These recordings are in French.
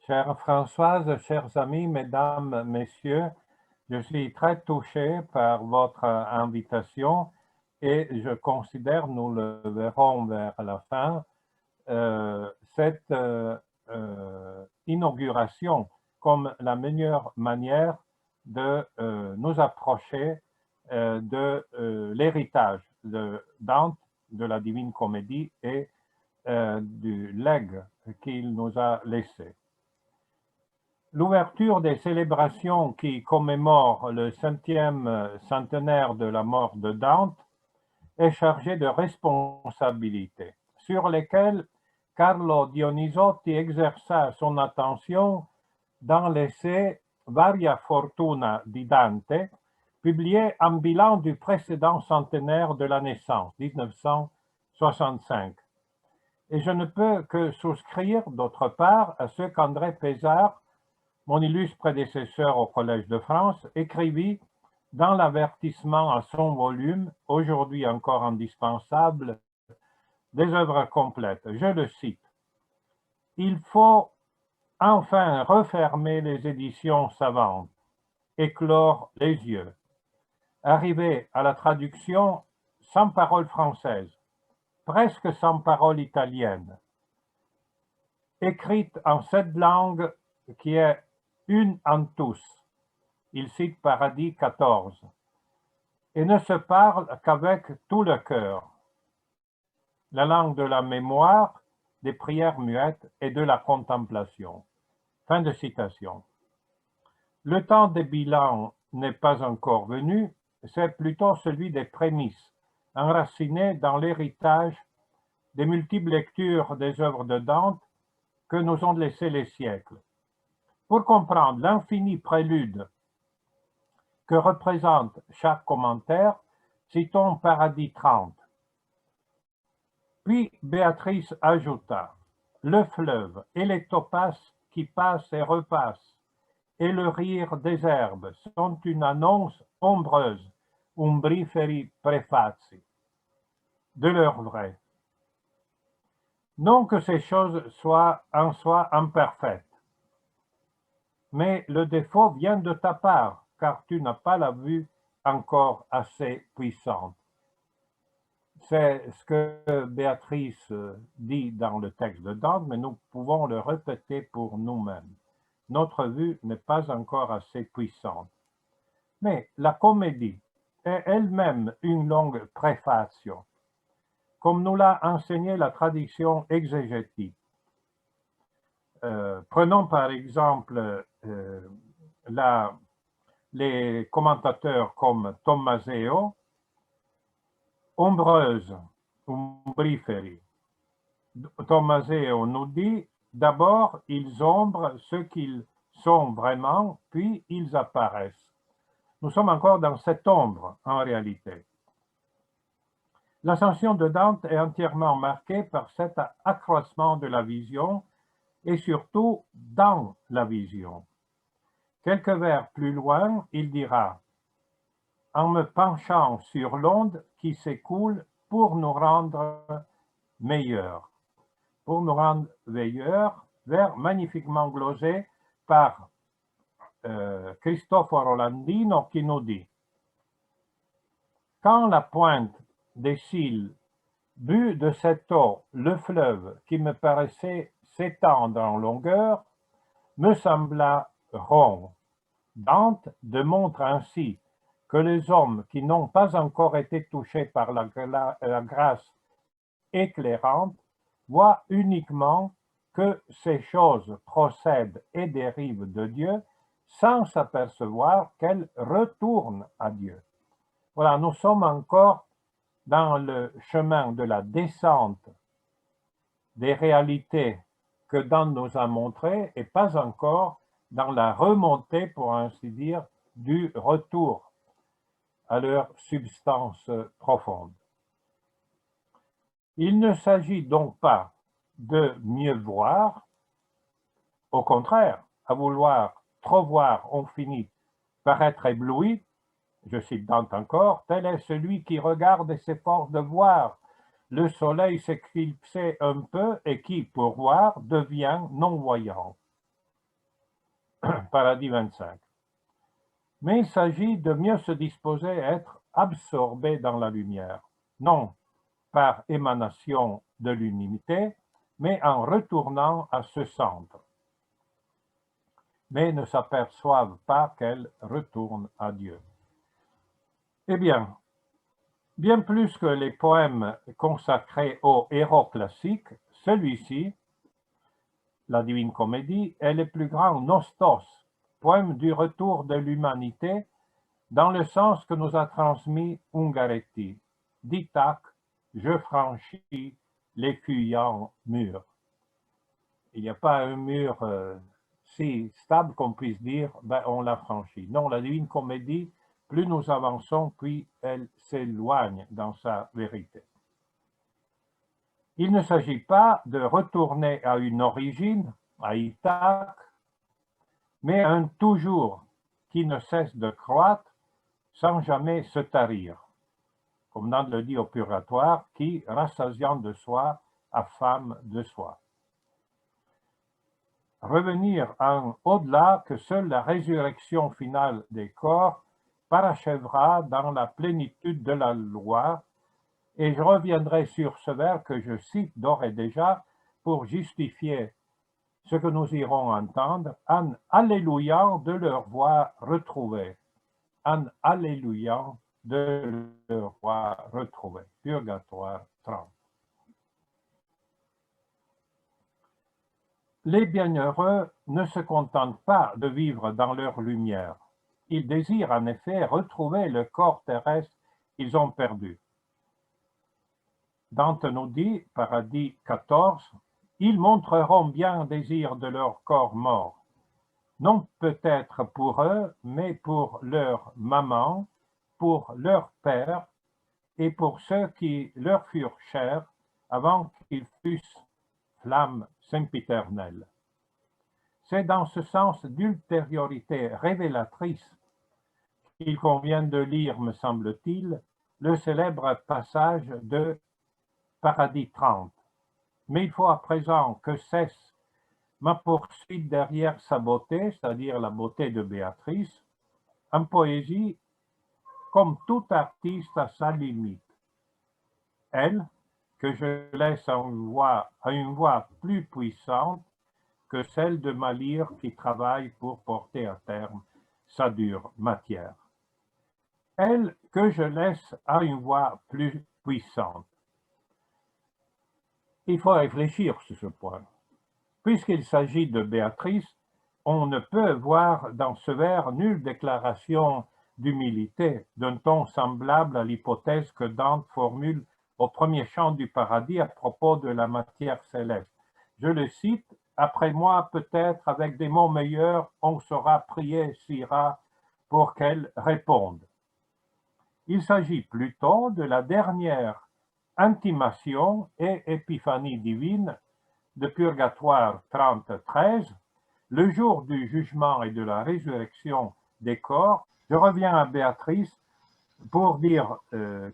Chère Françoise, chers amis, mesdames, messieurs, je suis très touché par votre invitation et je considère, nous le verrons vers la fin, cette inauguration comme la meilleure manière de nous approcher de l'héritage de Dante, de la Divine Comédie et du legs qu'il nous a laissé. L'ouverture des célébrations qui commémorent le 5e centenaire de la mort de Dante est chargée de responsabilités, sur lesquelles Carlo Dioniziotti exerça son attention dans l'essai Varia Fortuna di Dante, publié en bilan du précédent centenaire de la naissance, 1965. Et je ne peux que souscrire, d'autre part, à ce qu'André Pézard, mon illustre prédécesseur au Collège de France, écrivit dans l'avertissement à son volume, aujourd'hui encore indispensable, des œuvres complètes. Je le cite. Il faut enfin refermer les éditions savantes, éclore les yeux, arriver à la traduction sans parole française, presque sans parole italienne, écrite en cette langue qui est une en tous. Il cite Paradis 14. Et ne se parle qu'avec tout le cœur. La langue de la mémoire, des prières muettes et de la contemplation. Fin de citation. Le temps des bilans n'est pas encore venu, c'est plutôt celui des prémices, enracinées dans l'héritage des multiples lectures des œuvres de Dante que nous ont laissé les siècles. Pour comprendre l'infini prélude que représente chaque commentaire, citons Paradis 30. Puis Béatrice ajouta, le fleuve et les topazes qui passent et repassent, et le rire des herbes sont une annonce ombreuse, umbriferi prefazi, de leur vrai. Non que ces choses soient en soi imparfaites, mais le défaut vient de ta part, car tu n'as pas la vue encore assez puissante. C'est ce que Béatrice dit dans le texte de Dante, mais nous pouvons le répéter pour nous-mêmes. Notre vue n'est pas encore assez puissante. Mais la comédie est elle-même une longue préfaction, comme nous l'a enseigné la tradition exégétique. Prenons par exemple les commentateurs comme Tommaseo, ombreuse, umbriferi. Tommaseo nous dit, d'abord ils ombrent ce qu'ils sont vraiment, puis ils apparaissent. Nous sommes encore dans cette ombre, en réalité. L'ascension de Dante est entièrement marquée par cet accroissement de la vision et surtout dans la vision. Quelques vers plus loin, il dira « En me penchant sur l'onde qui s'écoule pour nous rendre meilleurs ». Pour nous rendre meilleurs, vers magnifiquement glosé par Cristoforo Landino qui nous dit « Quand la pointe des cils but de cette eau le fleuve qui me paraissait s'étendre en longueur, me sembla rond. Dante démontre ainsi que les hommes qui n'ont pas encore été touchés par la grâce éclairante voient uniquement que ces choses procèdent et dérivent de Dieu sans s'apercevoir qu'elles retournent à Dieu. Voilà, nous sommes encore dans le chemin de la descente des réalités que Dante nous a montrées et pas encore dans la remontée, pour ainsi dire, du retour à leur substance profonde. Il ne s'agit donc pas de mieux voir, au contraire, à vouloir trop voir, on finit par être ébloui. Je cite Dante encore, tel est celui qui regarde et s'efforce de voir le soleil s'éclipser un peu et qui, pour voir, devient non-voyant. paradis 25. Mais il s'agit de mieux se disposer à être absorbé dans la lumière, non par émanation de l'unité, mais en retournant à ce centre, mais ne s'aperçoivent pas qu'elle retourne à Dieu. Eh bien plus que les poèmes consacrés aux héros classiques, celui-ci, la Divine Comédie, est le plus grand nostos, poème du retour de l'humanité, dans le sens que nous a transmis Ungaretti. D'Ithaque, je franchis les fuyants murs. Il n'y a pas un mur si stable qu'on puisse dire, on l'a franchi. Non, la Divine Comédie, plus nous avançons, puis elle s'éloigne dans sa vérité. Il ne s'agit pas de retourner à une origine, à Ithaque, mais à un toujours qui ne cesse de croître sans jamais se tarir, comme Dante le dit au Purgatoire, qui, rassasiant de soi, affame de soi. Revenir à un au-delà que seule la résurrection finale des corps parachèvera dans la plénitude de la loi, et je reviendrai sur ce vers que je cite d'ores et déjà pour justifier ce que nous irons entendre, en alléluia de leur voix retrouvée. En alléluia de leur voix retrouvée. Purgatoire 30. Les bienheureux ne se contentent pas de vivre dans leur lumière. Ils désirent en effet retrouver le corps terrestre qu'ils ont perdu. Dante nous dit, paradis 14, ils montreront bien un désir de leur corps mort, non peut-être pour eux, mais pour leur maman, pour leur père et pour ceux qui leur furent chers avant qu'ils fussent flammes sempiternelles. C'est dans ce sens d'ultériorité révélatrice qu'il convient de lire, me semble-t-il, le célèbre passage de Paradis 30. Mais il faut à présent que cesse ma poursuite derrière sa beauté, c'est-à-dire la beauté de Béatrice, en poésie, comme tout artiste à sa limite. Elle, que je laisse à une voix plus puissante que celle de ma lyre qui travaille pour porter à terme sa dure matière. Elle, que je laisse à une voix plus puissante. Il faut réfléchir sur ce point. Puisqu'il s'agit de Béatrice, on ne peut voir dans ce vers nulle déclaration d'humilité d'un ton semblable à l'hypothèse que Dante formule au premier chant du paradis à propos de la matière céleste. Je le cite, « Après moi, peut-être, avec des mots meilleurs, on saura prier Syrah pour qu'elle réponde. » Il s'agit plutôt de la dernière intimation et épiphanie divine de Purgatoire 30-13, le jour du jugement et de la résurrection des corps. Je reviens à Béatrice pour dire,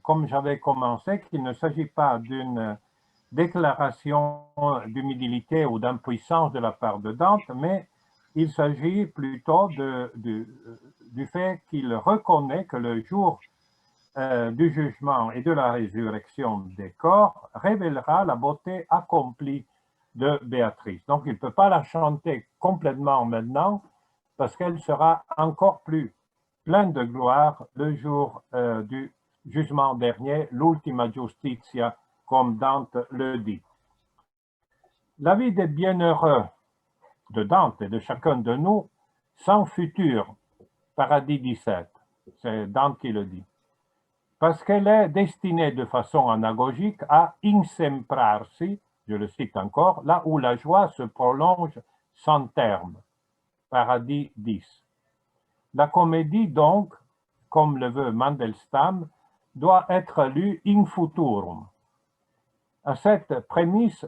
comme j'avais commencé, qu'il ne s'agit pas d'une déclaration d'humilité ou d'impuissance de la part de Dante, mais il s'agit plutôt du fait qu'il reconnaît que le jour du jugement et de la résurrection des corps révélera la beauté accomplie de Béatrice. Donc, il ne peut pas la chanter complètement maintenant parce qu'elle sera encore plus pleine de gloire le jour du jugement dernier, l'ultima justitia, comme Dante le dit. La vie des bienheureux de Dante et de chacun de nous, sans futur, paradis 17, c'est Dante qui le dit, parce qu'elle est destinée de façon anagogique à insemprarsi, je le cite encore, là où la joie se prolonge sans terme, paradis 10. La comédie, donc, comme le veut Mandelstam, doit être lue in futurum. À cette prémisse,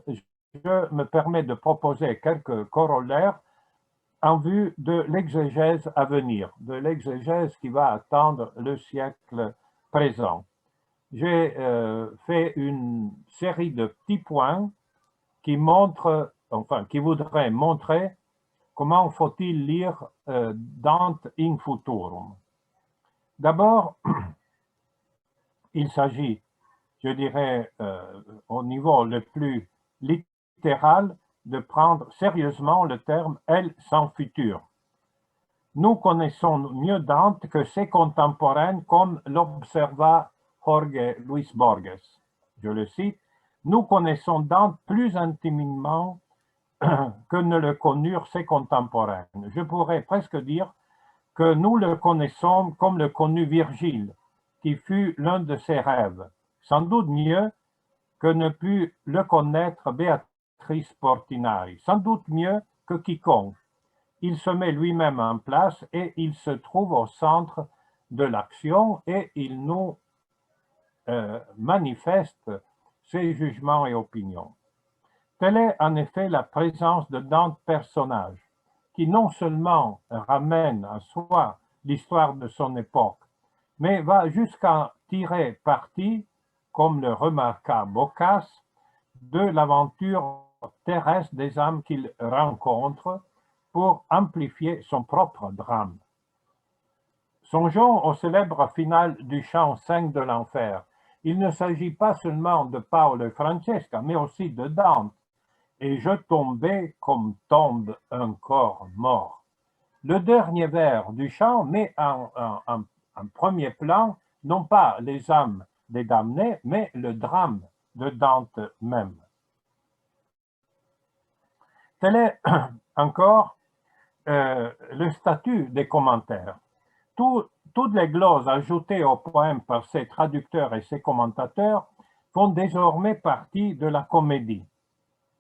je me permets de proposer quelques corollaires en vue de l'exégèse à venir, de l'exégèse qui va attendre le siècle présent. J'ai fait une série de petits points qui montrent, enfin, qui voudraient montrer Comment faut-il lire Dante in futurum? D'abord, il s'agit, je dirais, au niveau le plus littéral, de prendre sérieusement le terme « elle sans futur ». Nous connaissons mieux Dante que ses contemporains, comme l'observa Jorge Luis Borges. Je le cite, « Nous connaissons Dante plus intimement que ne le connurent ses contemporains. » Je pourrais presque dire que nous le connaissons comme le connut Virgile, qui fut l'un de ses rêves, sans doute mieux que ne put le connaître Béatrice Portinari, sans doute mieux que quiconque. Il se met lui-même en place et il se trouve au centre de l'action et il nous manifeste ses jugements et opinions. Telle est en effet la présence de Dante personnage, qui non seulement ramène à soi l'histoire de son époque, mais va jusqu'à tirer parti, comme le remarqua Boccace, de l'aventure terrestre des âmes qu'il rencontre pour amplifier son propre drame. Songeons au célèbre final du chant 5 de l'enfer. Il ne s'agit pas seulement de Paolo et Francesca, mais aussi de Dante. Et je tombais comme tombe un corps mort. Le dernier vers du chant met en premier plan, non pas les âmes des damnés, mais le drame de Dante même. Tel est encore le statut des commentaires. Toutes les gloses ajoutées au poème par ses traducteurs et ses commentateurs font désormais partie de la comédie.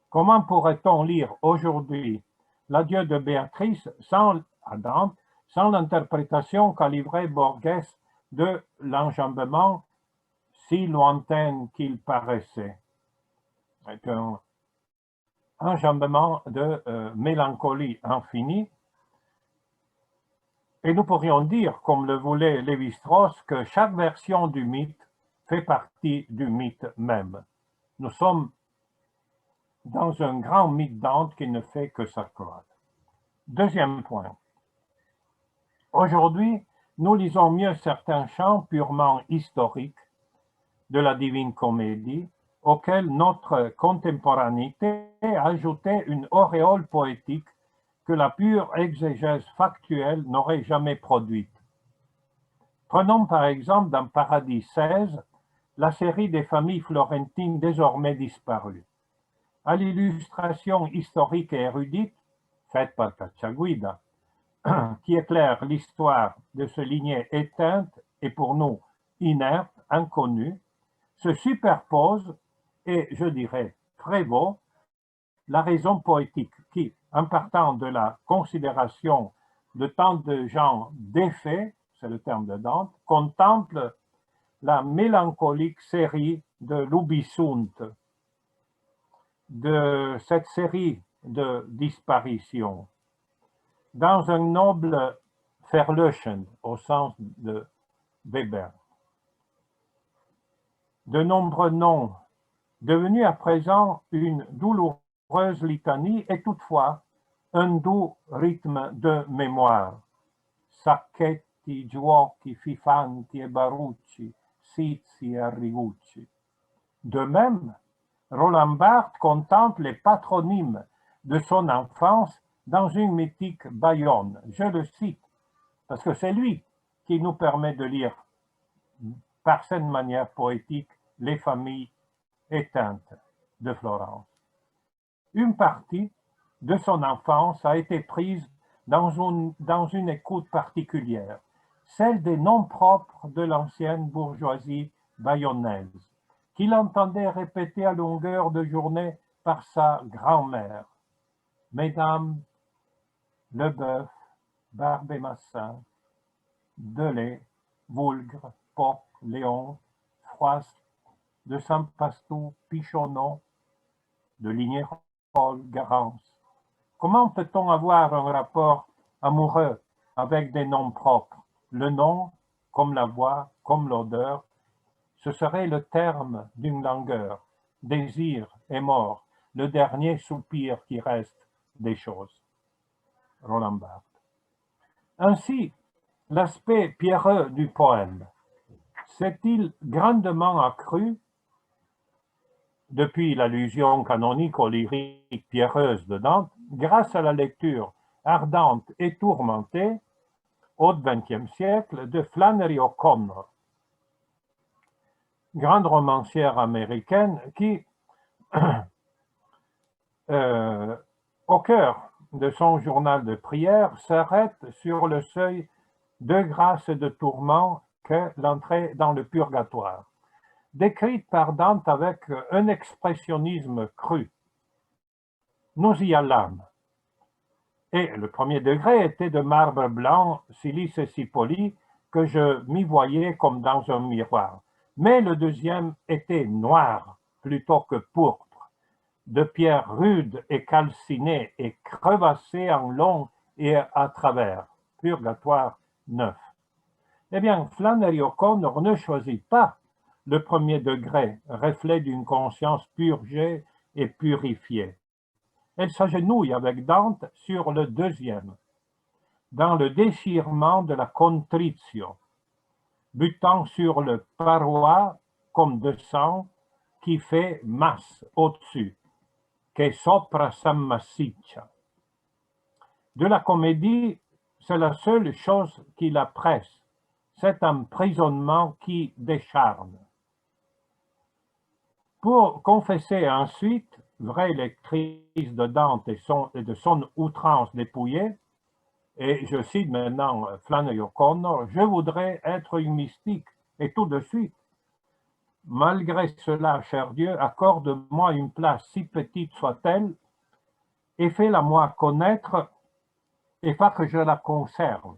Comment pourrait-on lire aujourd'hui l'adieu de Béatrice à Dante, sans l'interprétation qu'a livrée Borges de l'enjambement si lointain qu'il paraissait? C'est un enjambement de mélancolie infinie. Et nous pourrions dire, comme le voulait Lévi-Strauss, que chaque version du mythe fait partie du mythe même. Nous sommes dans un grand mythe Dante qui ne fait que s'accroître. Deuxième point. Aujourd'hui, nous lisons mieux certains chants purement historiques de la Divine Comédie, auxquels notre contemporanéité a ajouté une auréole poétique que la pure exégèse factuelle n'aurait jamais produite. Prenons par exemple dans Paradis 16 la série des familles florentines désormais disparues. À l'illustration historique et érudite, faite par Cacciaguida, qui éclaire l'histoire de ce lignée éteinte et pour nous inerte, inconnue, se superpose et, je dirais, prévaut la raison poétique qui, en partant de la considération de tant de gens défaits, c'est le terme de Dante, contemple la mélancolique série de l'Ubisunt, de cette série de disparitions, dans un noble Verlöschen, au sens de Weber. De nombreux noms, devenus à présent une douloureuse litanie et toutefois un doux rythme de mémoire. Sacchetti, Giuochi, Fifanti et Barucci, Sizzi et Arrigucci. De même, Roland Barthes contemple les patronymes de son enfance dans une mythique Bayonne. Je le cite, parce que c'est lui qui nous permet de lire par cette manière poétique les familles éteintes de Florence. Une partie de son enfance a été prise dans une écoute particulière, celle des noms propres de l'ancienne bourgeoisie bayonnaise, qu'il entendait répéter à longueur de journée par sa grand-mère. Mesdames, Leboeuf, Barbé-Massin, Delay, Voulgre, Poc, Léon, Froisse, de Saint-Pastou, Pichonneau, de Lignerolles, Garance. Comment peut-on avoir un rapport amoureux avec des noms propres? Le nom, comme la voix, comme l'odeur, ce serait le terme d'une langueur. Désir est mort, le dernier soupir qui reste des choses. Roland Barthes. Ainsi, l'aspect pierreux du poème s'est-il grandement accru depuis l'allusion canonique aux lyriques pierreuses de Dante, grâce à la lecture ardente et tourmentée, au XXe siècle, de Flannery O'Connor, grande romancière américaine qui, au cœur de son journal de prière, s'arrête sur le seuil de grâce et de tourment qu'est l'entrée dans le purgatoire, décrite par Dante avec un expressionnisme cru. Nous y allâmes. Et le premier degré était de marbre blanc, si lisse et si poli, que je m'y voyais comme dans un miroir. Mais le deuxième était noir plutôt que pourpre, de pierre rude et calcinée et crevassée en long et à travers. Purgatoire 9. Eh bien, Flannery O'Connor ne choisit pas le premier degré, reflet d'une conscience purgée et purifiée. Elle s'agenouille avec Dante sur le deuxième, dans le déchirement de la contritio, butant sur le paroi comme de sang qui fait masse au-dessus, che sopra s'ammassiccia. De la comédie, c'est la seule chose qui la presse, cet emprisonnement qui décharne. Pour confesser ensuite, vraie lectrice de Dante et de son outrance dépouillée, et je cite maintenant Flannery O'Connor, je voudrais être une mystique, et tout de suite. Malgré cela, cher Dieu, accorde-moi une place, si petite soit-elle, et fais-la-moi connaître, et pas que je la conserve.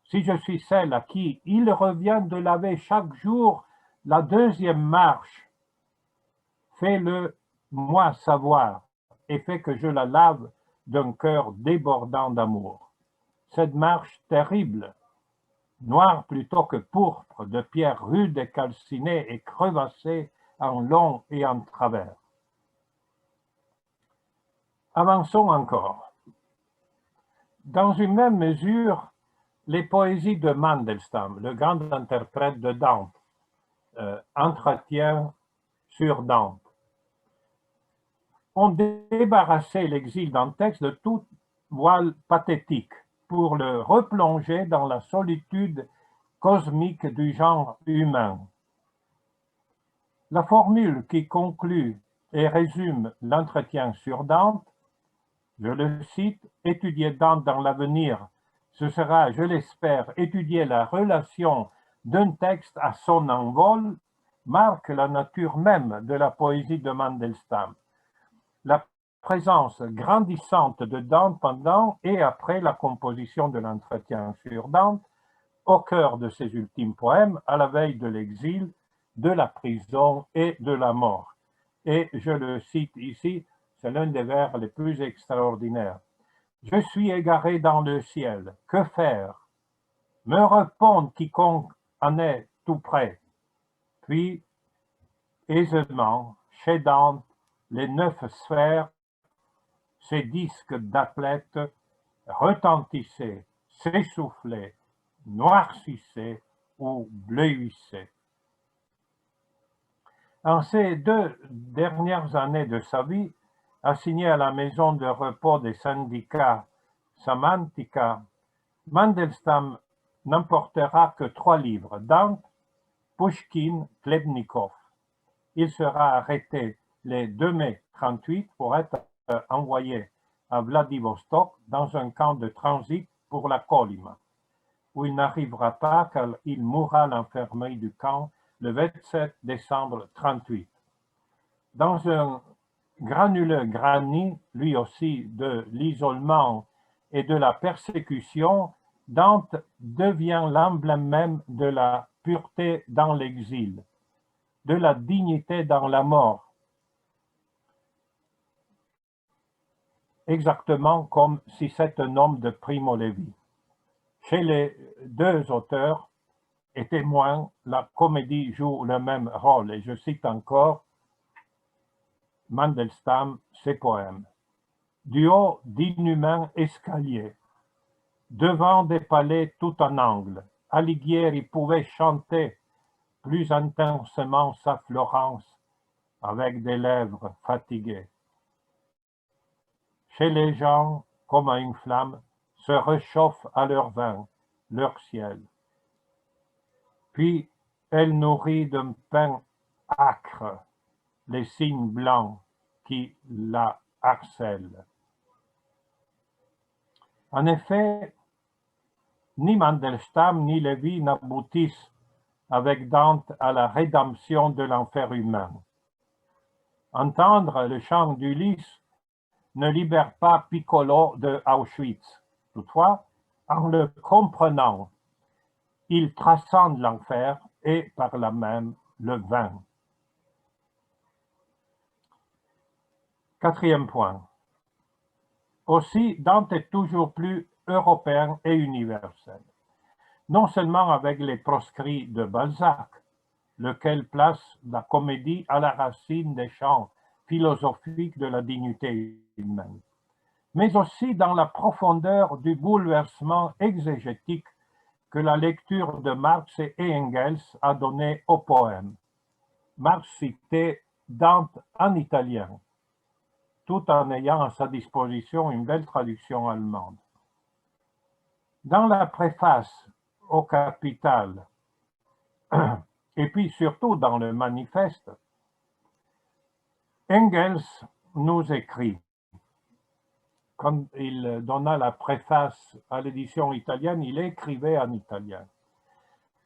Si je suis celle à qui il revient de laver chaque jour la deuxième marche, fais-le moi savoir, et fais que je la lave d'un cœur débordant d'amour. Cette marche terrible, noire plutôt que pourpre, de pierre rude et calcinée et crevassée en long et en travers. Avançons encore. Dans une même mesure, les poésies de Mandelstam, le grand interprète de Dante, entretien sur Dante, ont débarrassé l'exil dantesque de toute voile pathétique pour le replonger dans la solitude cosmique du genre humain. La formule qui conclut et résume l'entretien sur Dante, je le cite, étudier Dante dans l'avenir, ce sera, je l'espère, étudier la relation d'un texte à son envol, marque la nature même de la poésie de Mandelstam. La présence grandissante de Dante pendant et après la composition de l'entretien sur Dante, au cœur de ses ultimes poèmes, à la veille de l'exil, de la prison et de la mort. Et je le cite ici, c'est l'un des vers les plus extraordinaires. Je suis égaré dans le ciel, que faire? Me répond quiconque en est tout près. Puis, aisément, chez Dante, les 9 sphères, ces disques d'athlètes retentissaient, s'essoufflaient, noircissaient ou bleuissaient. En ces 2 dernières années de sa vie, assigné à la maison de repos des syndicats Samantika, Mandelstam n'emportera que 3 livres, Dante, Pouchkine, Klebnikov. Il sera arrêté le 2 mai 1938 pour être envoyé à Vladivostok dans un camp de transit pour la Kolyma, où il n'arrivera pas car il mourra à l'infirmerie du camp le 27 décembre 1938. Dans un granuleux granit, lui aussi, de l'isolement et de la persécution, Dante devient l'emblème même de la pureté dans l'exil, de la dignité dans la mort, exactement comme si c'est un homme de Primo Levi. Chez les 2 auteurs et témoins, la comédie joue le même rôle, et je cite encore Mandelstam, ses poèmes. du haut d'inhumains escaliers, devant des palais tout en angle. Alighieri pouvait chanter plus intensément sa Florence avec des lèvres fatiguées. Chez les gens, comme à une flamme, se réchauffe à leur vin, leur ciel. Puis elle nourrit d'un pain âcre les signes blancs qui la harcèlent. En effet, ni Mandelstam ni Lévy n'aboutissent avec Dante à la rédemption de l'enfer humain. Entendre le chant d'Ulysse ne libère pas Piccolo de Auschwitz. Toutefois, en le comprenant, il transcende l'enfer et par là même le vin. Quatrième point. Aussi, Dante est toujours plus européen et universel. Non seulement avec les proscrits de Balzac, lequel place la comédie à la racine des champs philosophiques de la dignité humaine, mais aussi dans la profondeur du bouleversement exégétique que la lecture de Marx et Engels a donné au poème. Marx citait Dante en italien, tout en ayant à sa disposition une belle traduction allemande. Dans la préface au Capital, et puis surtout dans le manifeste, Engels nous écrit, quand il donna la préface à l'édition italienne, il écrivait en italien.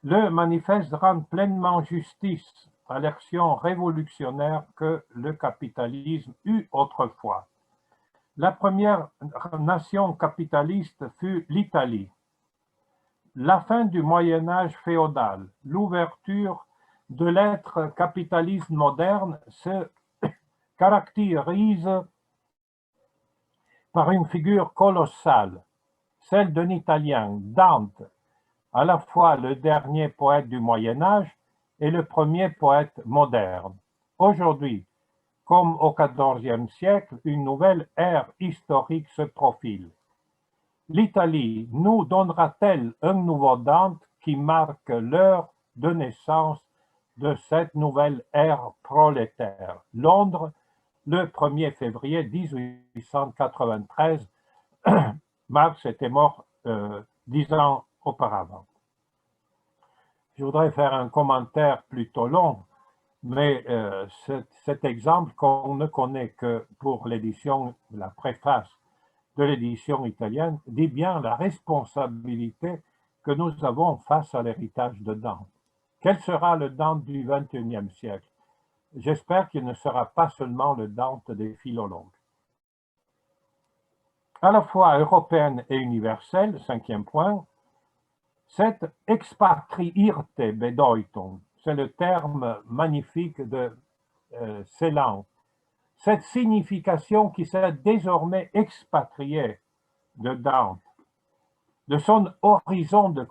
Le manifeste rend pleinement justice à l'action révolutionnaire que le capitalisme eut autrefois. La première nation capitaliste fut l'Italie. La fin du Moyen-Âge féodal, l'ouverture de l'être capitaliste moderne se caractérise par une figure colossale, celle d'un Italien, Dante, à la fois le dernier poète du Moyen-Âge et le premier poète moderne. Aujourd'hui, comme au XIVe siècle, une nouvelle ère historique se profile. L'Italie nous donnera-t-elle un nouveau Dante qui marque l'heure de naissance de cette nouvelle ère prolétaire? Londres, le 1er février 1893. Marx était mort 10 ans auparavant. Je voudrais faire un commentaire plutôt long, mais cet exemple qu'on ne connaît que pour l'édition, la préface de l'édition italienne, dit bien la responsabilité que nous avons face à l'héritage de Dante. Quel sera le Dante du XXIe siècle? J'espère qu'il ne sera pas seulement le Dante des philologues. À la fois européenne et universelle, cinquième point, cette expatriirte Bedeutung, c'est le terme magnifique de Celan, cette signification qui s'est désormais expatriée de Dante, de son horizon de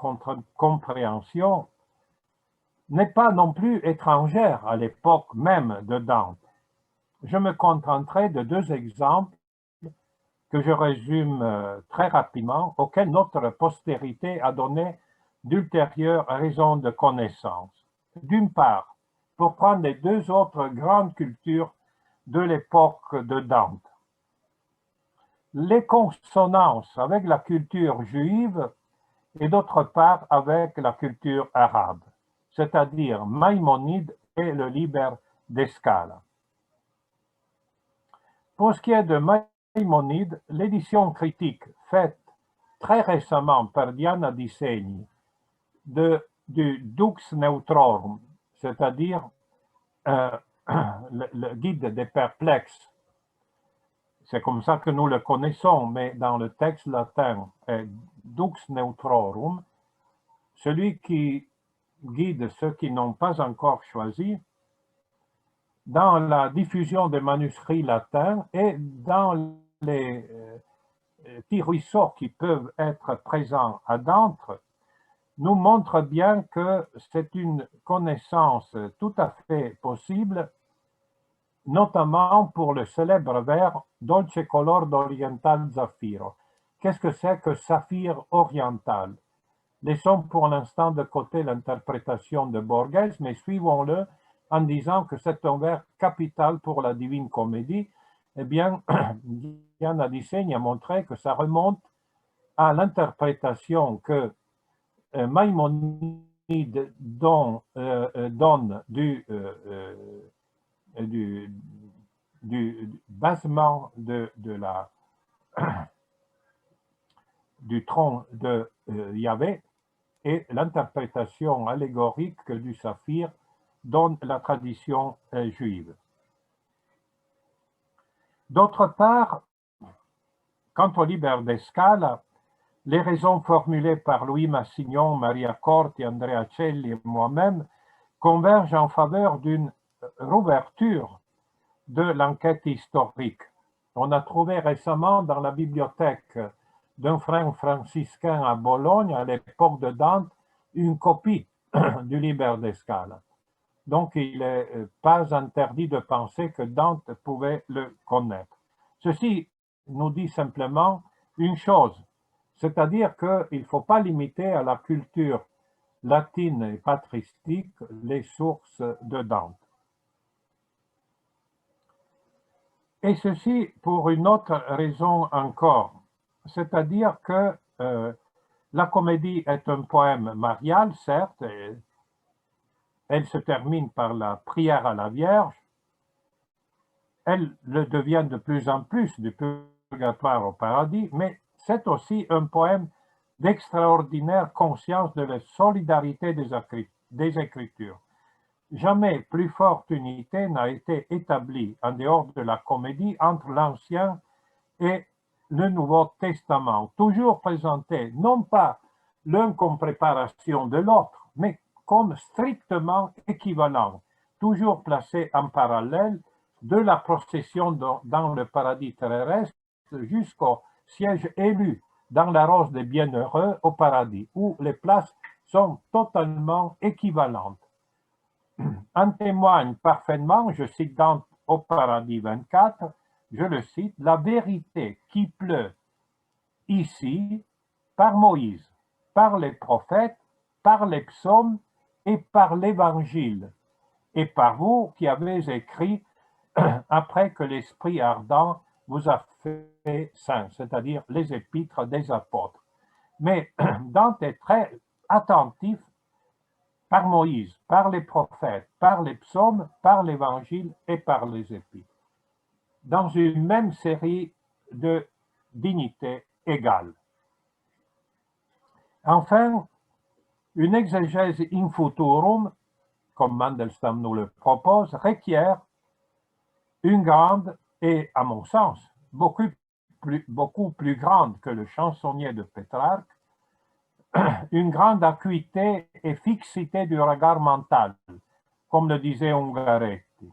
compréhension, n'est pas non plus étrangère à l'époque même de Dante. Je me contenterai de deux exemples que je résume très rapidement, auxquels notre postérité a donné d'ultérieures raisons de connaissance. D'une part, pour prendre les deux autres grandes cultures de l'époque de Dante, les consonances avec la culture juive et d'autre part avec la culture arabe, c'est-à-dire Maïmonide et le Liber d'Escala. Pour ce qui est de Maïmonide, l'édition critique faite très récemment par Diana Di Segni du Dux Neutrorum, c'est-à-dire le guide des perplexes, c'est comme ça que nous le connaissons, mais dans le texte latin, Dux Neutrorum, celui qui guide ceux qui n'ont pas encore choisi, dans la diffusion des manuscrits latins et dans les petits ruisseaux qui peuvent être présents à Dante, nous montre bien que c'est une connaissance tout à fait possible notamment pour le célèbre vers Dolce color d'oriental zaffiro. Qu'est-ce que c'est que saphir oriental? Laissons pour l'instant de côté l'interprétation de Borges, mais suivons-le en disant que c'est un vers capital pour la Divine Comédie. Eh bien, Diana di Segni a montré que ça remonte à l'interprétation que Maïmonide donne du basement du tronc de Yahvé, et l'interprétation allégorique du saphir donne la tradition juive. D'autre part, quant au Liber de Scala, les raisons formulées par Louis Massignon, Maria Corti, Andrea Celli et moi-même convergent en faveur d'une rouverture de l'enquête historique. On a trouvé récemment dans la bibliothèque d'un frère franciscain à Bologne, à l'époque de Dante, une copie du Liber de Scala. Donc, il n'est pas interdit de penser que Dante pouvait le connaître. Ceci nous dit simplement une chose, c'est-à-dire qu'il ne faut pas limiter à la culture latine et patristique les sources de Dante. Et ceci pour une autre raison encore, c'est-à-dire que la comédie est un poème marial, certes, et elle se termine par la prière à la Vierge, elle le devient de plus en plus du purgatoire au paradis, mais c'est aussi un poème d'extraordinaire conscience de la solidarité des Écritures. Jamais plus forte unité n'a été établie en dehors de la comédie entre l'Ancien et le Nouveau Testament, toujours présenté non pas l'un comme préparation de l'autre, mais comme strictement équivalent, toujours placé en parallèle de la procession dans le paradis terrestre jusqu'au siège élu dans la rose des bienheureux au paradis, où les places sont totalement équivalentes. En témoigne parfaitement, je cite Dante au paradis 24, je le cite, la vérité qui pleut ici par Moïse, par les prophètes, par les psaumes et par l'évangile, et par vous qui avez écrit après que l'esprit ardent vous a fait saint, c'est-à-dire les épîtres des apôtres. Mais Dante est très attentif par Moïse, par les prophètes, par les psaumes, par l'évangile et par les épîtres, dans une même série de dignités égales. Enfin, une exégèse in futurum, comme Mandelstam nous le propose, requiert une grande et, à mon sens, beaucoup plus grande que le chansonnier de Pétrarque, une grande acuité et fixité du regard mental, comme le disait Ungaretti.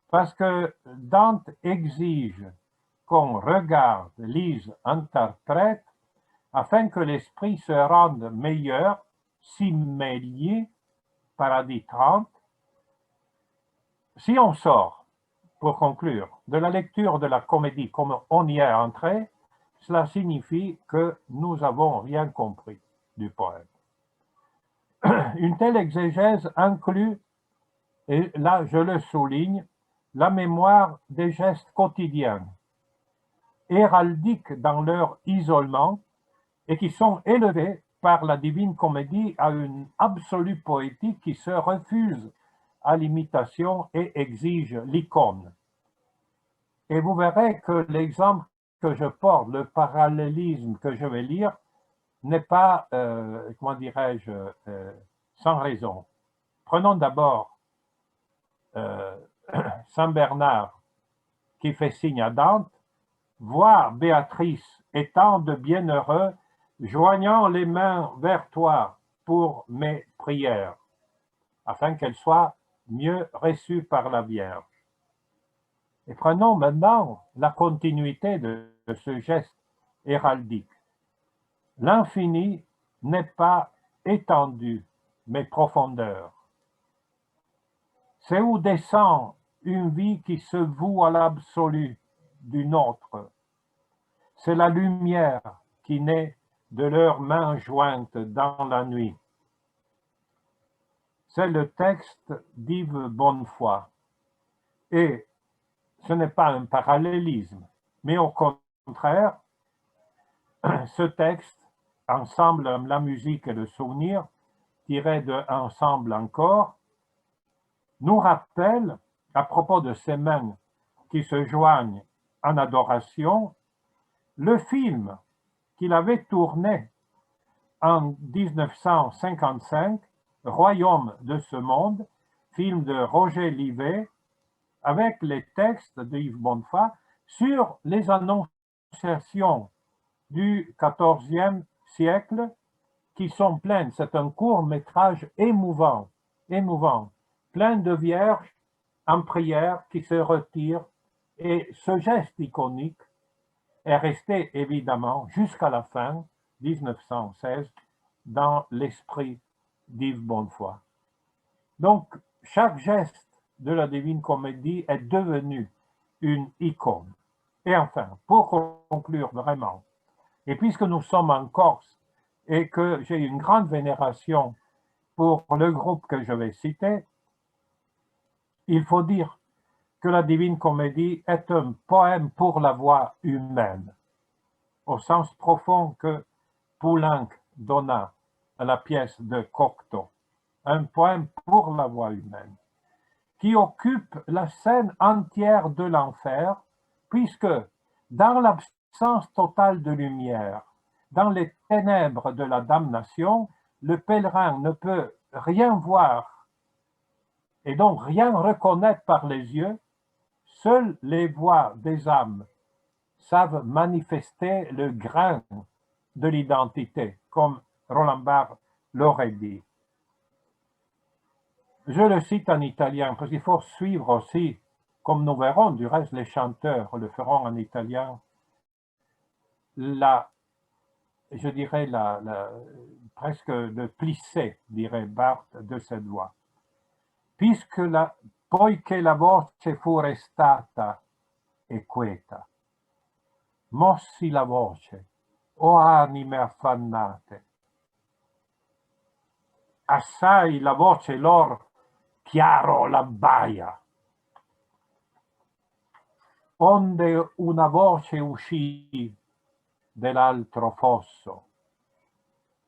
Parce que Dante exige qu'on regarde, lise, interprète, afin que l'esprit se rende meilleur, simmelie, paradis 30. Si on sort, pour conclure, de la lecture de la comédie comme on y est entré, cela signifie que nous n'avons rien compris du poème. Une telle exégèse inclut, et là je le souligne, la mémoire des gestes quotidiens, héraldiques dans leur isolement, et qui sont élevés par la Divine Comédie à une absolue poétique qui se refuse à l'imitation et exige l'icône. Et vous verrez que l'exemple que je porte, le parallélisme que je vais lire, n'est pas, comment dirais-je, sans raison. Prenons d'abord Saint Bernard qui fait signe à Dante, voir Béatrice et tant de bienheureux joignant les mains vers toi pour mes prières, afin qu'elles soient mieux reçues par la Vierge. Et prenons maintenant la continuité de ce geste héraldique. L'infini n'est pas étendu, mais profondeur. C'est où descend une vie qui se voue à l'absolu du nôtre. C'est la lumière qui naît de leurs mains jointes dans la nuit. C'est le texte d'Yves Bonnefoy. Et ce n'est pas un parallélisme, mais au contraire, ce texte, Ensemble, la musique et le souvenir, tiré de Ensemble encore, nous rappelle, à propos de ces mains qui se joignent en adoration, le film qu'il avait tourné en 1955, Royaume de ce monde, film de Roger Livet, avec les textes de Yves Bonnefoy sur les annonciations du XIVe siècle qui sont pleines. C'est un court-métrage émouvant, plein de vierges en prière qui se retirent. Et ce geste iconique est resté évidemment jusqu'à la fin, 1916, dans l'esprit d'Yves Bonnefoy. Donc, chaque geste de la Divine Comédie est devenu une icône. Et enfin, pour conclure vraiment, et puisque nous sommes en Corse et que j'ai une grande vénération pour le groupe que je vais citer, il faut dire que la Divine Comédie est un poème pour la voix humaine, au sens profond que Poulenc donna à la pièce de Cocteau, un poème pour la voix humaine, qui occupe la scène entière de l'enfer, puisque dans l'absence totale de lumière, dans les ténèbres de la damnation, le pèlerin ne peut rien voir et donc rien reconnaître par les yeux. Seules les voix des âmes savent manifester le grain de l'identité, comme Roland Barthes l'aurait dit. Je le cite en italien parce qu'il faut suivre aussi, comme nous verrons, du reste les chanteurs le feront en italien, je dirais presque le plissé, dirait Barthes, de cette voix. Poiché la voce fu restata e quieta, mossi la voce, o anime affannate. Assai la voce lor chiaro l'abbaia, onde una voce uscì dell'altro fosso,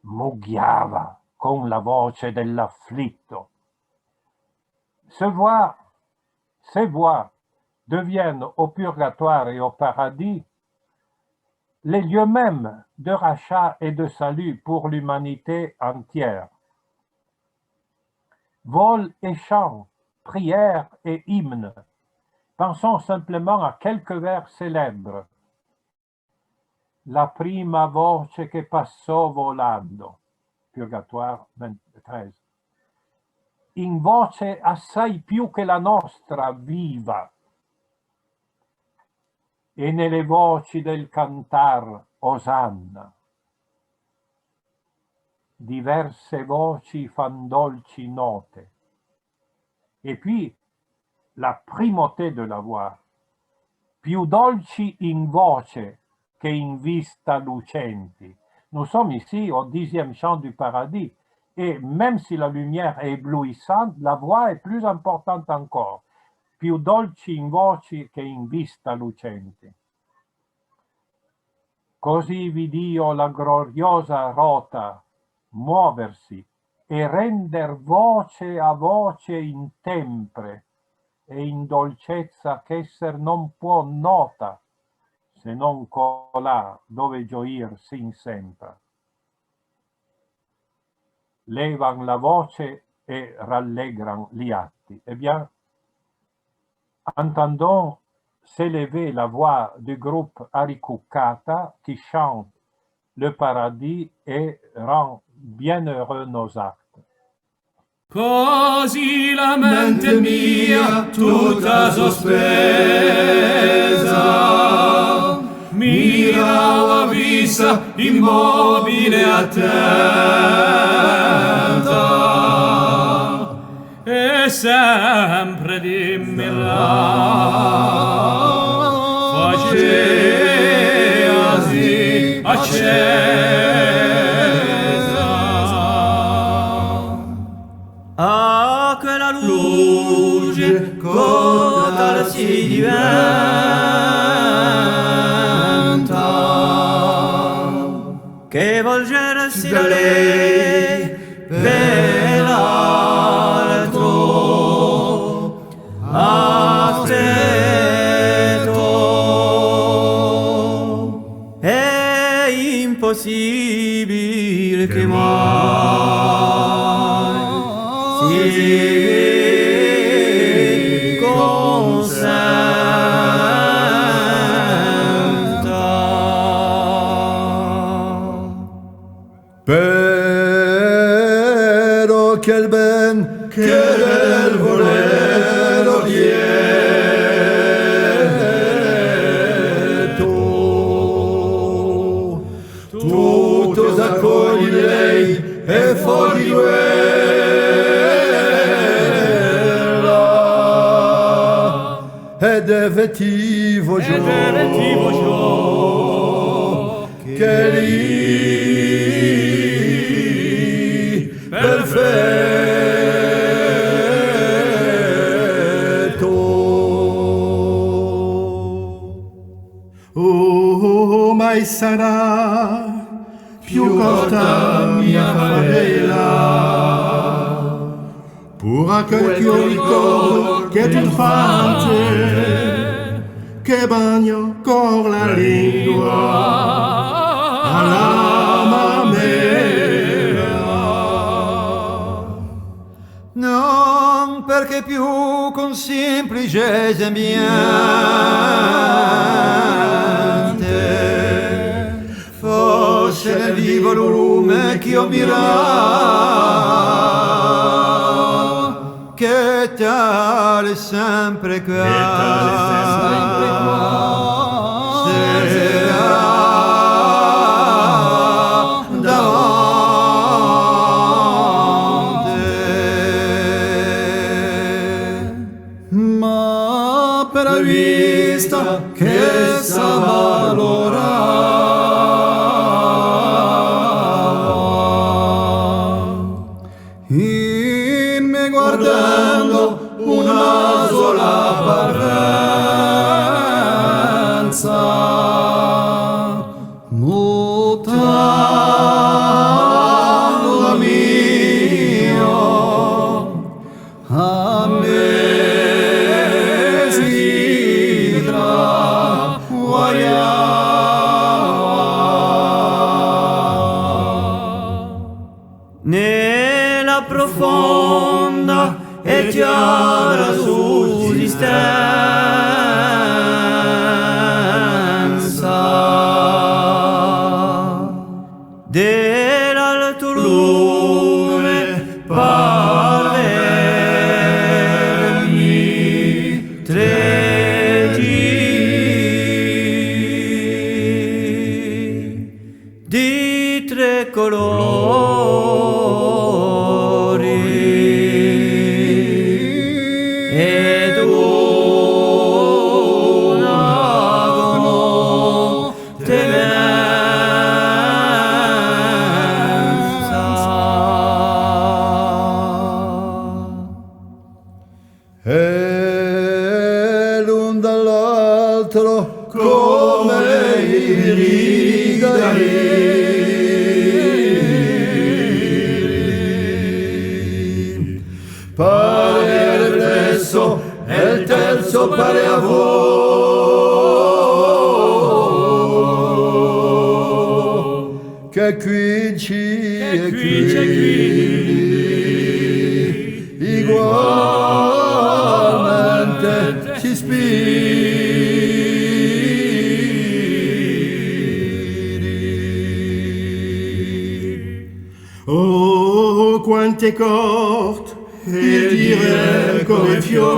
mugghiava con la voce dell'afflitto. Ces voix deviennent au purgatoire et au paradis les lieux mêmes de rachat et de salut pour l'humanité entière. Vol et chants, prières et hymnes. Pensons simplement à quelques vers célèbres. La prima voce che passò volando, Purgatoire 13. In voce assai più che la nostra viva, e nelle voci del cantar Osanna. Diverse voci fan dolci note. Et puis, la primauté de la voix. Più dolci in voce che in vista lucenti. Nous sommes ici au 10e chant du paradis. Et même si la lumière est éblouissante, la voix est plus importante encore. Più dolci in voci che in vista lucenti. Così vidio la gloriosa rota muoversi e render voce a voce in tempre e in dolcezza ch'esser non può nota, se non colà dove gioir sin sempre. Levan la voce et rallegran gli atti. Eh bien, entendons s'élever la voix du groupe Aricucata qui chante le paradis et rend bienheureux nos actes. Così la mente mia tutta sospesa mirava vista immobile attenta e sempre dimmi là, faceasi accesa, a quella luce cosa si diventa, che volgersi da lei per l'altro astretto. È impossibile che mai si consenta. Però quel ben che del volero lieto, tutto s'accogli lei e fuori quella, ed è vettivo gio che lì perfetto. Oh, mai sarà più corta mia favela, pura che io ricordo che tu fate, che bagno con la lingua alla mamera. Non perché più con semplice sembiante fosse nel vivo lume che io miravo, che tale sempre qua sarà davanti, ma per la vista che sa valorava, in me guardando una sola parvenza, mutando da mio a me sidra guariava. Nella profonda e chiara sussistenza dell'alto lume parvermi tre giri di tre colori ed una contenenza, e l'un dall'altro come i rigari, pare riflesso e il terzo pare a voi, che qui c'è qui ugualmente si spiri. Oh, quante corte e dire come fior,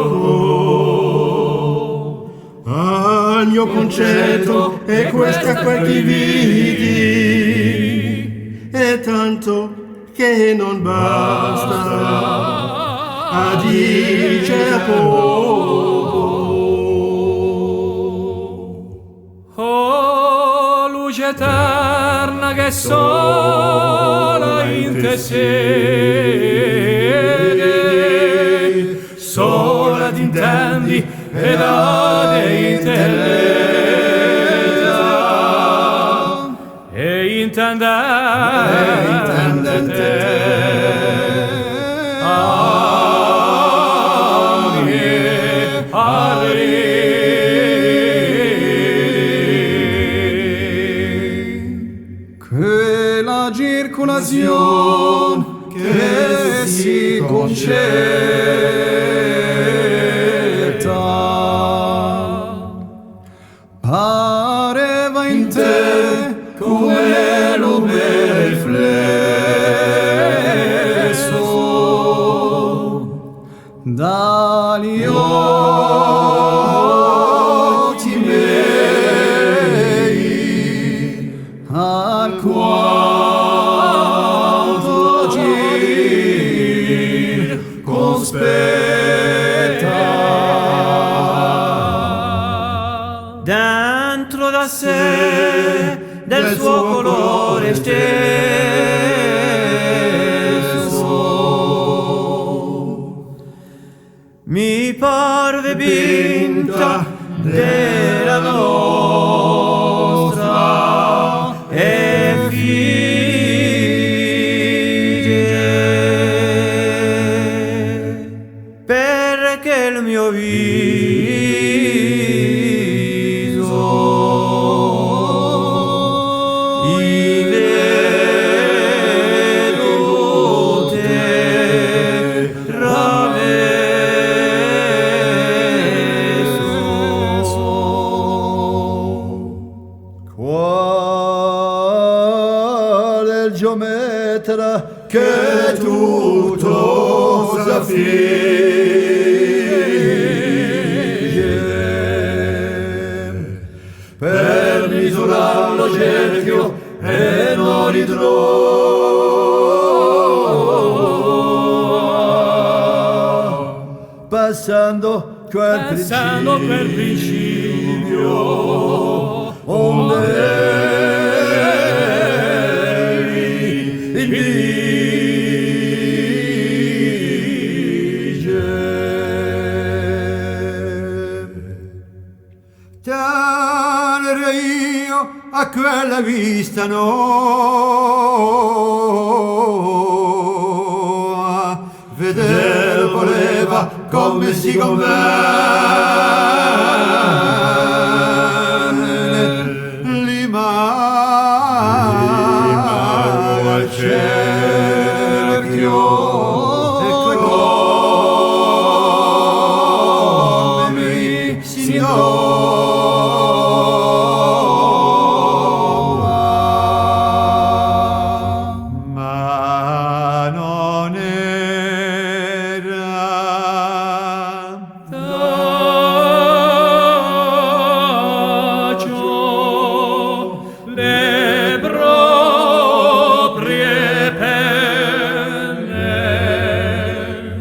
al mio concetto e questa quel che vidi, e tanto che non basta a dicer Oh, luce eterna che sola in te siede, sola t'intendi ed ade intelleta, e intendente che la circolazione che si concetta pareva in te come l'ume riflesso dagli occhi miei al quanto gir cospetta dentro da sé del suo colore stesso mi parve vinta della nostra effigie perché il mio viso i vedo te ramesso qual è il geometra che tutto s'affigge per misurare lo cerchio e non ritrova passando quel principio onde tenere io a quella vista no vedere voleva come si convene limavo al cerchio e come mi si ma non era ciò le proprie penne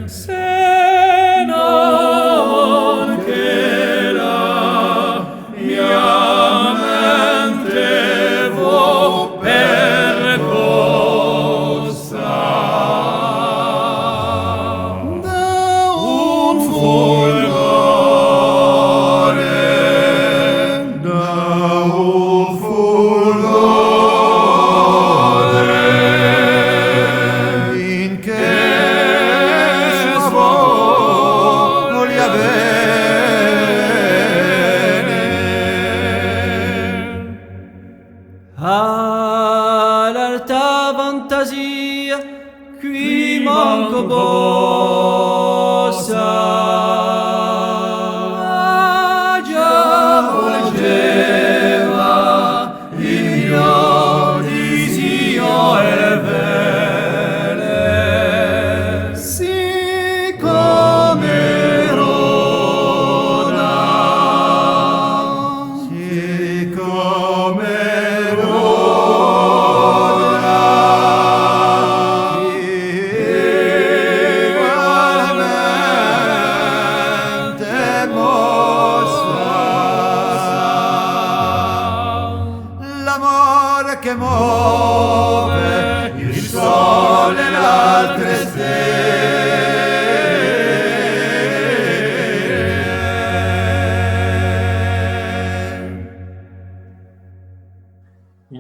se non che la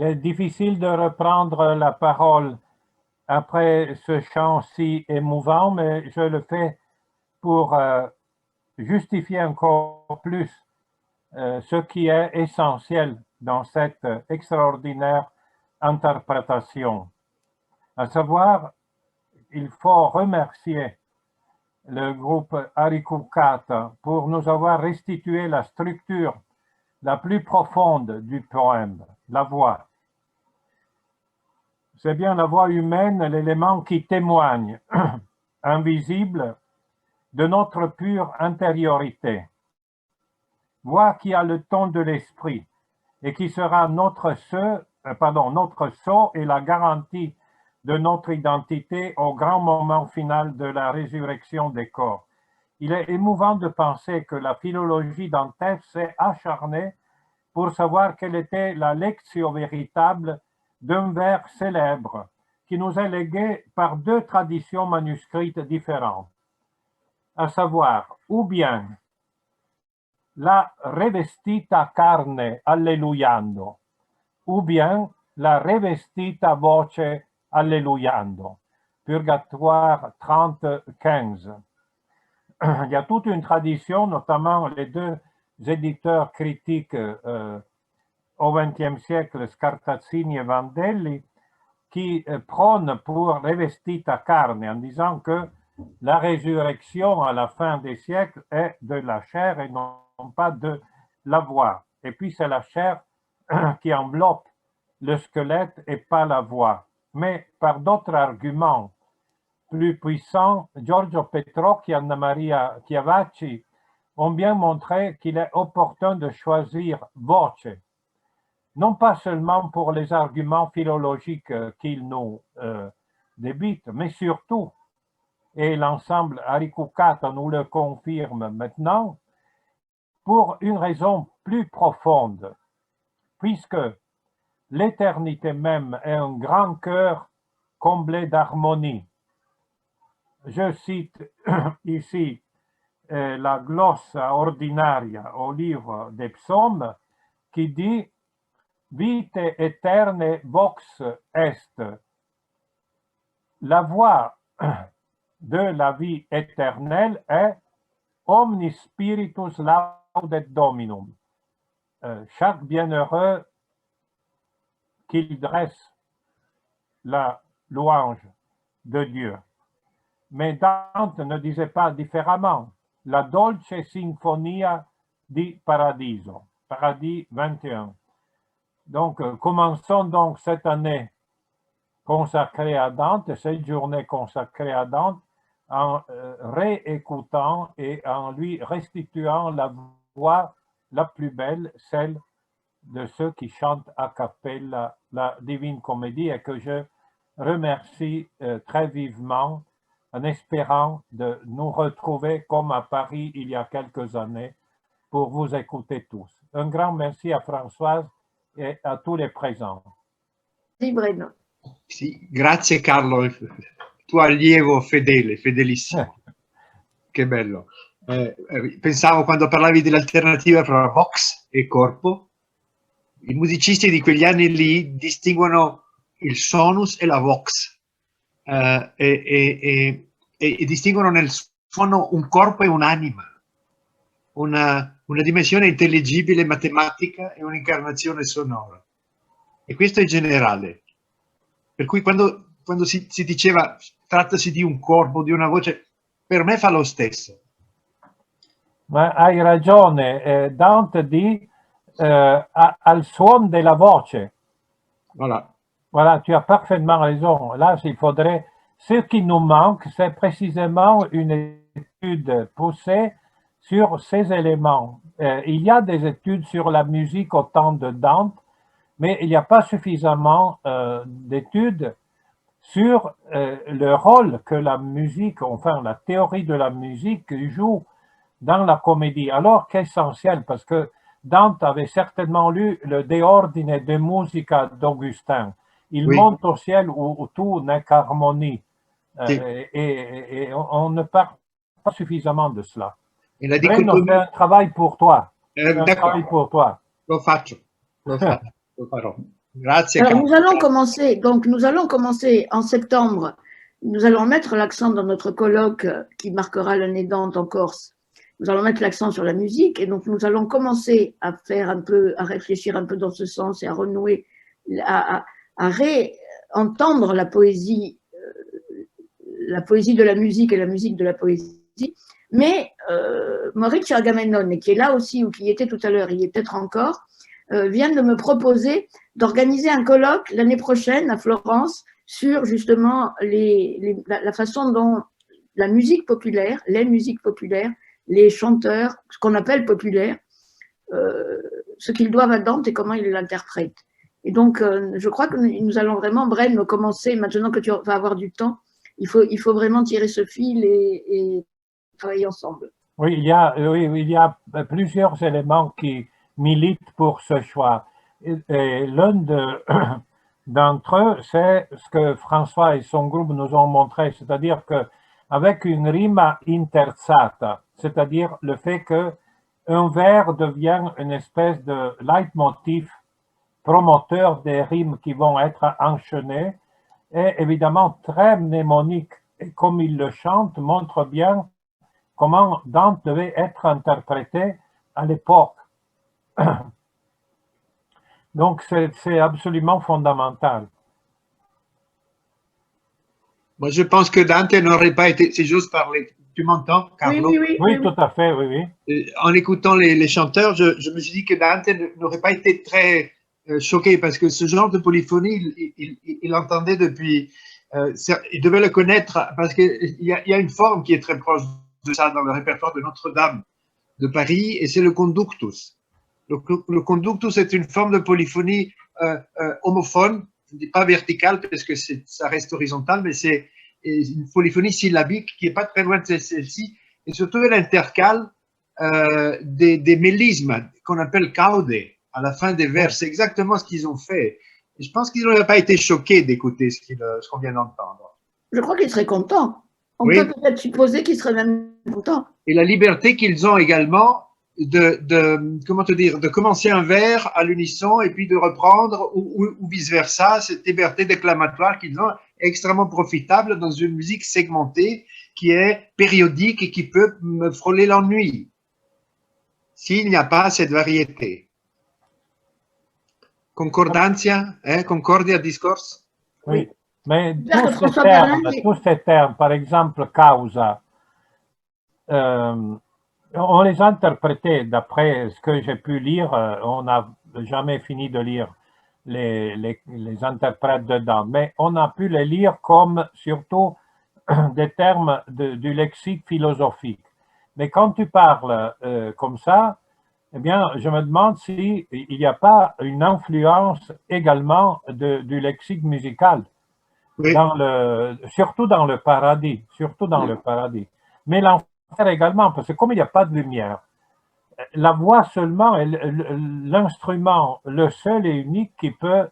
est difficile de reprendre la parole après ce chant si émouvant, mais je le fais pour justifier encore plus ce qui est essentiel dans cette extraordinaire interprétation. À savoir, il faut remercier le groupe Arikukata pour nous avoir restitué la structure la plus profonde du poème, la voix. C'est bien la voix humaine, l'élément qui témoigne, invisible, de notre pure intériorité. Voix qui a le ton de l'esprit et qui sera notre sceau et la garantie de notre identité au grand moment final de la résurrection des corps. Il est émouvant de penser que la philologie dantesque s'est acharnée pour savoir quelle était la lectio véritable d'un vers célèbre qui nous est légué par deux traditions manuscrites différentes, à savoir, ou bien la revestita carne alleluiando, ou bien la revestita voce alleluiando, Purgatoire 30-15. Il y a toute une tradition, notamment les deux éditeurs critiques au XXe siècle, Scartazzini et Vandelli, qui prônent pour revestita carne en disant que la résurrection à la fin des siècles est de la chair et non pas de la voix. Et puis c'est la chair qui enveloppe le squelette et pas la voix. Mais par d'autres arguments plus puissants, Giorgio Petrocchi et Anna Maria Chiavacci ont bien montré qu'il est opportun de choisir voce, non pas seulement pour les arguments philologiques qu'ils nous débitent, mais surtout, et l'ensemble Arikukata nous le confirme maintenant, pour une raison plus profonde, puisque l'éternité même est un grand cœur comblé d'harmonie. Je cite ici la glossa ordinaria au livre des psaumes qui dit « Vite eterne vox est ». La voix de la vie éternelle est « Omnis spiritus laudet Dominum ». Chaque bienheureux qu'il dresse la louange de Dieu. Mais Dante ne disait pas différemment. La dolce sinfonia di paradiso, Paradis 21. Donc, commençons donc cette année consacrée à Dante, cette journée consacrée à Dante, en réécoutant et en lui restituant la voix la plus belle, celle de ceux qui chantent a cappella la Divine Comédie, et que je remercie très vivement en espérant de nous retrouver comme à Paris il y a quelques années pour vous écouter tous. Un grand merci à Françoise e a tous les présents. Sì, Brenno. Sì, grazie Carlo, tuo allievo fedele, fedelissimo. Che bello. Pensavo quando parlavi dell'alternativa fra vox e corpo, i musicisti di quegli anni lì distinguono il sonus e la vox e distinguono nel suono un corpo e un'anima, una dimensione intelligibile matematica e un'incarnazione sonora. E questo è generale. Per cui quando si diceva trattasi di un corpo, di una voce, per me fa lo stesso. Ma hai ragione, Dante dit al suono della voce. Voilà. Voilà, tu as parfaitement raison. Là, il faudrait... Ce qui nous manque, c'est précisément une étude poussée sur ces éléments. Il y a des études sur la musique au temps de Dante, mais il n'y a pas suffisamment d'études sur le rôle que la musique, enfin la théorie de la musique joue dans la comédie. Alors qu'essentiel, parce que Dante avait certainement lu le De Ordine de Musica d'Augustin. Il monte au ciel où tout n'est qu'harmonie. Et on ne parle pas suffisamment de cela. Et la dichotomie... C'est un travail pour toi. Un travail pour toi. Lo faccio, lo farò. Grazie. Alors, Carlo. nous allons commencer en septembre. Nous allons mettre l'accent dans notre colloque qui marquera l'année Dante en Corse. Nous allons mettre l'accent sur la musique et donc nous allons commencer à à réfléchir un peu dans ce sens et à renouer, à réentendre la poésie de la musique et la musique de la poésie. Mais Maurizio Agamennone, qui est là aussi ou qui était tout à l'heure, il y est peut-être encore, vient de me proposer d'organiser un colloque l'année prochaine à Florence sur justement la façon dont la musique populaire, les musiques populaires, les chanteurs, ce qu'on appelle populaire, ce qu'ils doivent à Dante et comment ils l'interprètent. Et donc, je crois que nous allons vraiment, Bren, commencer, maintenant que tu vas avoir du temps, il faut vraiment tirer ce fil et travailler ensemble. Oui, il y a plusieurs éléments qui militent pour ce choix. Et l'un d'entre eux, c'est ce que François et son groupe nous ont montré, c'est-à-dire qu'avec une rima interzata, c'est-à-dire le fait qu'un vers devient une espèce de leitmotiv promoteur des rimes qui vont être enchaînées, est évidemment très mnémonique. Et comme il le chante, montre bien comment Dante devait être interprété à l'époque. Donc, c'est absolument fondamental. Moi, je pense que Dante n'aurait pas été, si j'ose parler, tu m'entends, Carlo? Oui, tout à fait, oui. En écoutant les chanteurs, je me suis dit que Dante n'aurait pas été très choqué parce que ce genre de polyphonie, il entendait depuis, il devait le connaître parce qu'il y a une forme qui est très proche de ça dans le répertoire de Notre-Dame de Paris et c'est le conductus. Le conductus est une forme de polyphonie homophone, je ne dis pas verticale parce que ça reste horizontal, mais c'est une polyphonie syllabique qui n'est pas très loin de celle-ci et surtout elle intercale des mélismes qu'on appelle caude à la fin des vers. C'est exactement ce qu'ils ont fait. Et je pense qu'ils n'auraient pas été choqués d'écouter ce qu'on vient d'entendre. Je crois qu'ils seraient contents. On peut peut-être supposer qu'ils seraient même contents. Et la liberté qu'ils ont également de commencer un vers à l'unisson et puis de reprendre ou vice-versa, cette liberté déclamatoire qu'ils ont est extrêmement profitable dans une musique segmentée qui est périodique et qui peut me frôler l'ennui s'il n'y a pas cette variété. Concordancia, concordia, discours. Oui, mais tous ces termes, par exemple, causa, on les a interprétés d'après ce que j'ai pu lire. On n'a jamais fini de lire les interprètes dedans, mais on a pu les lire comme surtout des termes du lexique philosophique. Mais quand tu parles comme ça, eh bien, je me demande s'il n'y a pas une influence également du lexique musical, surtout dans le paradis, Mais l'enfer également, parce que comme il n'y a pas de lumière, la voix seulement est l'instrument, le seul et unique qui peut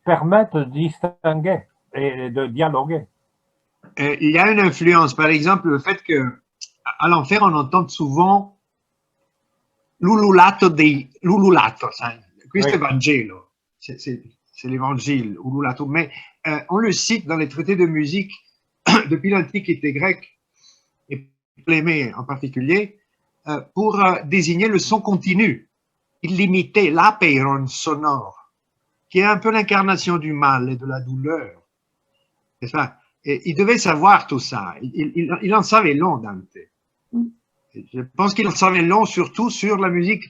permettre de distinguer et de dialoguer. Il y a une influence, par exemple, le fait qu'à l'enfer, on entend souvent l'ululato, questo è Vangelo, c'est l'évangile, ululato, mais on le cite dans les traités de musique depuis l'Antiquité grecque, et Ptolémée en particulier, pour désigner le son continu, illimité, l'apeiron sonore, qui est un peu l'incarnation du mal et de la douleur. C'est ça. Et il devait savoir tout ça. Il en savait long, Dante. Je pense qu'il en savait long surtout sur la musique,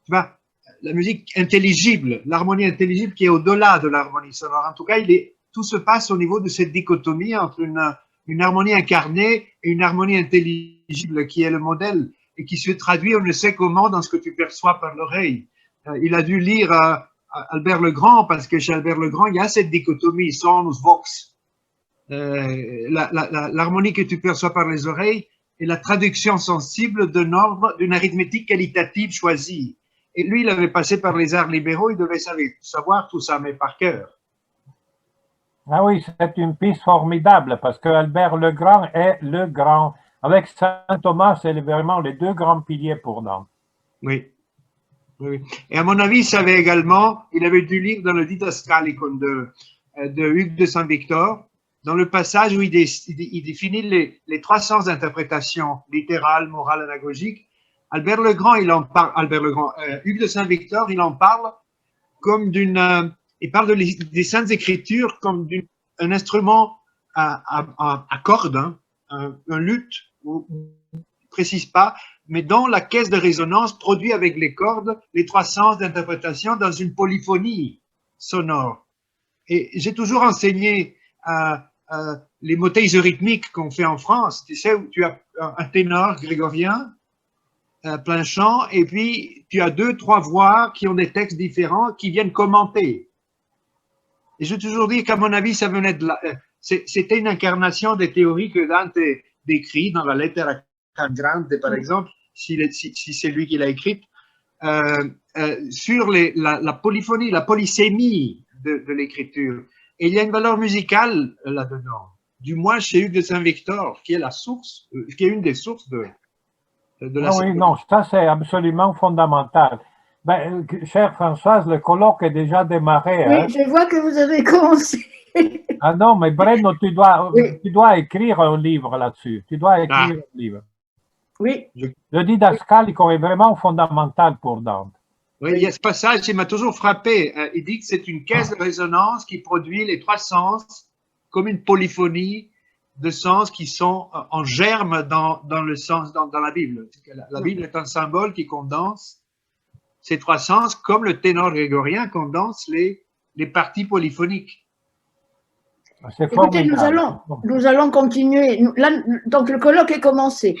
la musique intelligible, l'harmonie intelligible qui est au-delà de l'harmonie sonore. En tout cas, tout se passe au niveau de cette dichotomie entre une harmonie incarnée et une harmonie intelligible qui est le modèle et qui se traduit on ne sait comment dans ce que tu perçois par l'oreille. Il a dû lire Albert le Grand parce que chez Albert le Grand, il y a cette dichotomie sonus vox. L'harmonie que tu perçois par les oreilles et la traduction sensible de normes d'une arithmétique qualitative choisie. Et lui, il avait passé par les arts libéraux, il devait savoir tout ça, mais par cœur. Ah oui, c'est une piste formidable parce que Albert le Grand est le grand. Avec Saint Thomas, c'est vraiment les deux grands piliers pour Dante. Oui. Oui. Et à mon avis, il avait dû lire dans le Didascalicon de Hugues de Saint-Victor, dans le passage où il définit les 300 interprétations littérales, morales, anagogiques. Albert le Grand, Hugues de Saint-Victor, il en parle comme il parle des Saintes Écritures comme d'un instrument à cordes, hein, un luth, il ne précise pas, mais dont la caisse de résonance produit avec les cordes les 300 d'interprétation dans une polyphonie sonore. Et j'ai toujours enseigné les motéises rythmiques qu'on fait en France. Tu sais, où tu as un ténor grégorien, plein chant, et puis tu as 2-3 voix qui ont des textes différents qui viennent commenter. Et j'ai toujours dit qu'à mon avis, ça venait de là. C'était une incarnation des théories que Dante décrit dans la Lettera Grande, par exemple, si c'est lui qui l'a écrite, sur la polyphonie, la polysémie de l'écriture. Et il y a une valeur musicale là-dedans, du moins chez Hugues de Saint-Victor, qui est la source, qui est une des sources de la oui, non, ça c'est absolument fondamental. Ben, chère Françoise, le colloque est déjà démarré. Oui, hein. je vois que vous avez commencé. Ah non, mais Brenno, tu dois Oui. écrire un livre là-dessus. Tu dois écrire un livre. Oui. Le Didascalicon est vraiment fondamental pour Dante. Oui, il y a ce passage qui m'a toujours frappé. Il dit que c'est une caisse de résonance qui produit les 3 sens comme une polyphonie de sens qui sont en germe dans le sens, dans la Bible. La Bible est un symbole qui condense ces 3 sens, comme le ténor grégorien condense les parties polyphoniques. C'est Écoutez, formidable. nous allons continuer. Là, donc le colloque est commencé.